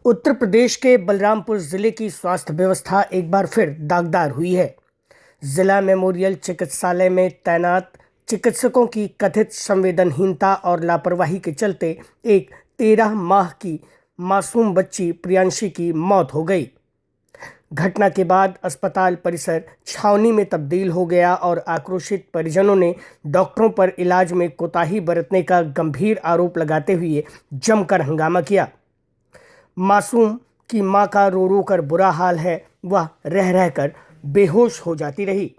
उत्तर प्रदेश के बलरामपुर जिले की स्वास्थ्य व्यवस्था एक बार फिर दागदार हुई है। जिला मेमोरियल चिकित्सालय में तैनात चिकित्सकों की कथित संवेदनहीनता और लापरवाही के चलते एक 13 माह की मासूम बच्ची प्रियांशी की मौत हो गई। घटना के बाद अस्पताल परिसर छावनी में तब्दील हो गया और आक्रोशित परिजनों ने डॉक्टरों पर इलाज में कोताही बरतने का गंभीर आरोप लगाते हुए जमकर हंगामा किया। मासूम की मां का रो रो कर बुरा हाल है, वह रह रहकर बेहोश हो जाती रही।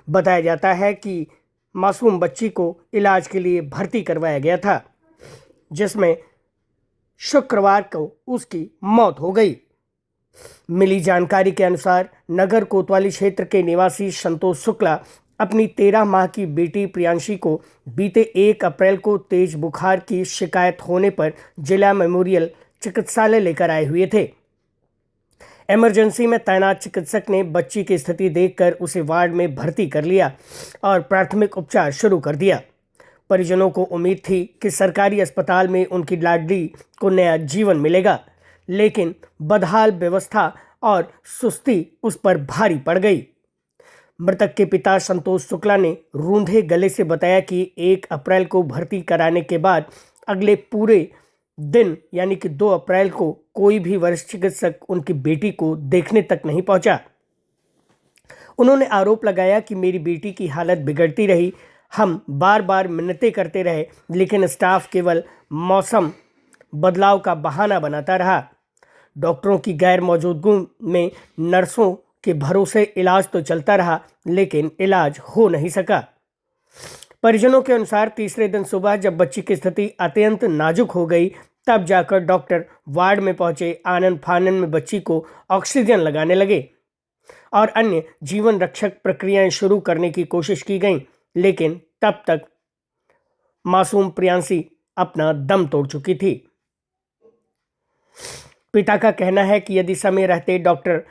बताया जाता है कि मासूम बच्ची को इलाज के लिए भर्ती करवाया गया था, जिसमें शुक्रवार को उसकी मौत हो गई। मिली जानकारी के अनुसार नगर कोतवाली क्षेत्र के निवासी संतोष शुक्ला अपनी 13 माह की बेटी प्रियांशी को बीते 1 अप्रैल को तेज बुखार की शिकायत होने पर जिला मेमोरियल चिकित्सालय लेकर आए हुए थे। इमरजेंसी में तैनात चिकित्सक ने बच्ची की स्थिति देखकर उसे वार्ड में भर्ती कर लिया और प्राथमिक उपचार शुरू कर दिया। परिजनों को उम्मीद थी कि सरकारी अस्पताल में उनकी लाडली को नया जीवन मिलेगा, लेकिन बदहाल व्यवस्था और सुस्ती उस पर भारी पड़ गई। मृतक के पिता संतोष शुक्ला ने रूंधे गले से बताया कि 1 अप्रैल को भर्ती कराने के बाद अगले पूरे दिन यानी कि 2 अप्रैल को कोई भी वरिष्ठ चिकित्सक उनकी बेटी को देखने तक नहीं पहुंचा। उन्होंने आरोप लगाया कि मेरी बेटी की हालत बिगड़ती रही, हम बार बार मिन्नतें करते रहे, लेकिन स्टाफ केवल मौसम बदलाव का बहाना बनाता रहा। डॉक्टरों की गैर मौजूदगी में नर्सों के भरोसे इलाज तो चलता रहा, लेकिन इलाज हो नहीं सका। परिजनों के अनुसार तीसरे दिन सुबह जब बच्ची की स्थिति अत्यंत नाजुक हो गई, तब जाकर डॉक्टर वार्ड में पहुंचे। आनन फानन में बच्ची को ऑक्सीजन लगाने लगे और अन्य जीवन रक्षक प्रक्रियाएं शुरू करने की कोशिश की गई, लेकिन तब तक मासूम प्रियांशी अपना दम तोड़ चुकी थी। पिता का कहना है कि यदि समय रहते डॉक्टर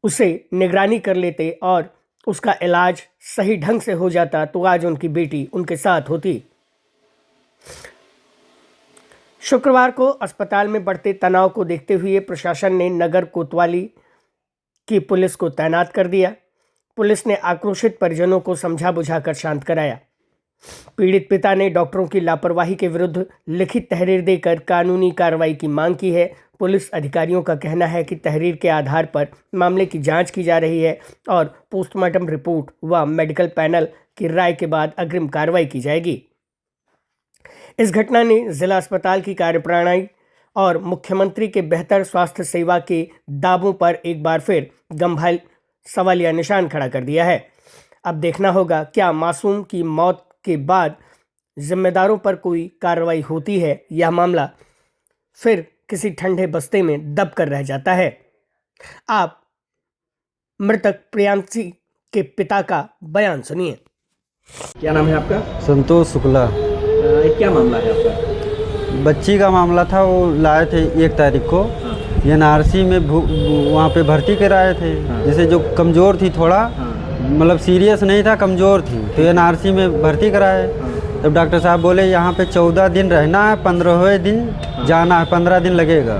उसे निगरानी कर लेते और उसका इलाज सही ढंग से हो जाता तो आज उनकी बेटी उनके साथ होती। शुक्रवार को अस्पताल में बढ़ते तनाव को देखते हुए प्रशासन ने नगर कोतवाली की पुलिस को तैनात कर दिया। पुलिस ने आक्रोशित परिजनों को समझा बुझाकर शांत कराया। पीड़ित पिता ने डॉक्टरों की लापरवाही के विरुद्ध लिखित तहरीर देकर कानूनी कार्रवाई की मांग की है। पुलिस अधिकारियों का कहना है कि तहरीर के आधार पर मामले की जांच की जा रही है और पोस्टमार्टम रिपोर्ट व मेडिकल पैनल की राय के बाद अग्रिम कार्रवाई की जाएगी। इस घटना ने जिला अस्पताल की कार्यप्रणाली और मुख्यमंत्री के बेहतर स्वास्थ्य सेवा के दावों पर एक बार फिर गंभीर सवालिया निशान खड़ा कर दिया है। अब देखना होगा क्या मासूम की मौत के बाद जिम्मेदारों पर कोई कार्रवाई होती है या मामला फिर किसी ठंडे बस्ते में दब कर रह जाता है। आप मृतक प्रियांशी के पिता का बयान सुनिए। क्या नाम है आपका? संतोष शुक्ला। क्या मामला है आपका? बच्ची का मामला था, वो लाए थे 1 तारीख को। एनआरसी में वहाँ पे भर्ती कराए थे। जैसे जो कमज़ोर थी थोड़ा, मतलब सीरियस नहीं था, कमज़ोर थी, तो एनआरसी में भर्ती कराए। तब डॉक्टर साहब बोले यहाँ पे 14 दिन रहना है, 15वें दिन जाना है, 15 दिन लगेगा।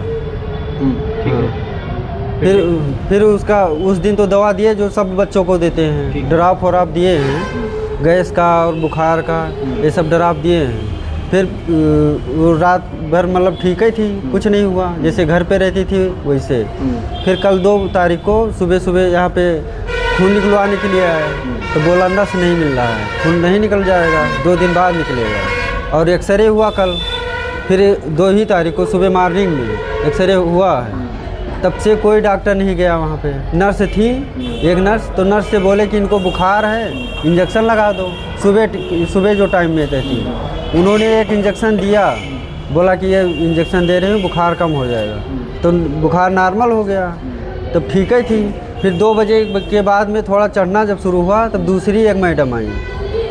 ठीक है। फिर उसका उस दिन तो दवा दिए जो सब बच्चों को देते हैं, ड्राप वराप दिए हैं, गैस का और बुखार का, ये सब ड्राप दिए हैं। फिर वो रात भर मतलब ठीक ही थी, कुछ नहीं हुआ, जैसे घर पे रहती थी वैसे। फिर कल 2 तारीख को सुबह सुबह यहाँ पे खून निकलवाने के लिए आया, तो बोला नस नहीं मिल रहा है, खून नहीं निकल जाएगा, 2 दिन बाद निकलेगा। और एक्सरे हुआ कल, फिर 2 ही तारीख को सुबह मॉर्निंग में एक्सरे हुआ है। तब से कोई डॉक्टर नहीं गया वहाँ पे। नर्स थी, एक नर्स, तो नर्स से बोले कि इनको बुखार है, इंजेक्शन लगा दो। सुबह जो टाइम में थी, उन्होंने एक इंजेक्शन दिया, बोला कि ये इंजेक्शन दे रहे हैं, बुखार कम हो जाएगा। तो बुखार नॉर्मल हो गया, तब ठीक ही थी। फिर 2 बजे के बाद में थोड़ा चढ़ना जब शुरू हुआ, तब दूसरी एक मैडम आई,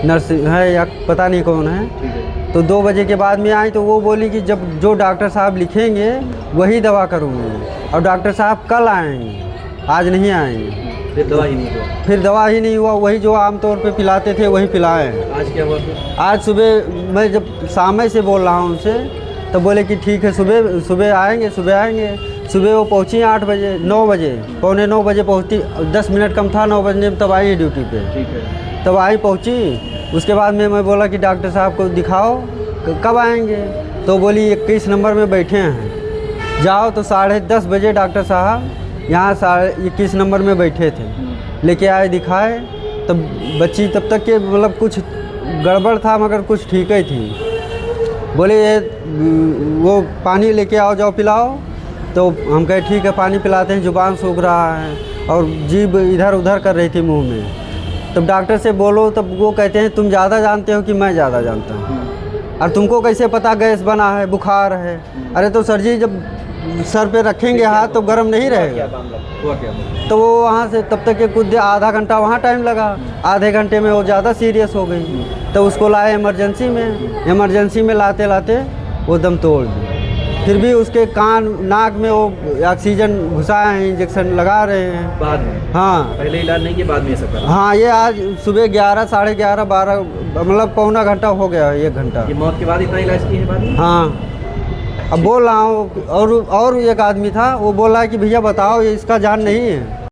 नर्स है या पता नहीं कौन है, तो 2 बजे के बाद में आई, तो वो बोली कि जब जो डॉक्टर साहब लिखेंगे वही दवा करूँगी। और डॉक्टर साहब कल आएंगे, आज नहीं आएंगे। फिर दवा ही नहीं हुआ? फिर दवा ही नहीं हुआ, वही जो आमतौर पे पिलाते थे वही पिलाए। आज क्या हुआ फिर? आज सुबह मैं जब शाम से बोल रहा हूँ उनसे, तो बोले कि ठीक है सुबह आएंगे। सुबह वो पहुँची 8 बजे 9 बजे 8:45 बजे पहुँचती, 10 मिनट कम था 9 बजने में, तब आई ड्यूटी पे। ठीक है। तब आई पहुँची, उसके बाद में मैं बोला कि डॉक्टर साहब को दिखाओ, कब आएंगे? तो बोली 21 नंबर में बैठे हैं, जाओ। तो 10:30 बजे डॉक्टर साहब यहाँ 21 नंबर में बैठे थे, लेके आए, दिखाए। तब बच्ची तब तक के मतलब कुछ गड़बड़ था मगर कुछ ठीक ही थी। बोले ये वो पानी लेके आओ, जाओ पिलाओ। तो हम कहे ठीक है, पानी पिलाते हैं, जुबान सूख रहा है और जीभ इधर उधर कर रही थी मुंह में। तब डॉक्टर से बोलो, तब वो कहते हैं तुम ज़्यादा जानते हो कि मैं ज़्यादा जानता हूँ, और तुमको कैसे पता गैस बना है, बुखार है? अरे तो सर जी जब सर पे रखेंगे हाथ तो गर्म नहीं रहेगा। हुआ क्या? तो वो वहाँ से तब तक के कुछ आधा घंटा वहाँ टाइम लगा। आधे घंटे में वो ज़्यादा सीरियस हो गई, तो उसको लाए इमरजेंसी में लाते लाते वो दम तोड़ दी। फिर भी उसके कान नाक में वो ऑक्सीजन घुसाए हैं, इंजेक्शन लगा रहे हैं बाद में? हाँ, पहले इलाज नहीं किया, बाद में ये सब करा? हाँ, ये आज सुबह 11, साढ़े 11, 12 मतलब पौना घंटा हो गया, 1 घंटा। ये मौत के बाद इतना इलाज किए हैं बाद में? हाँ, अब बोल रहा हूँ। और एक आदमी था, वो बोल रहा है कि भैया बताओ, ये इसका जान नहीं है।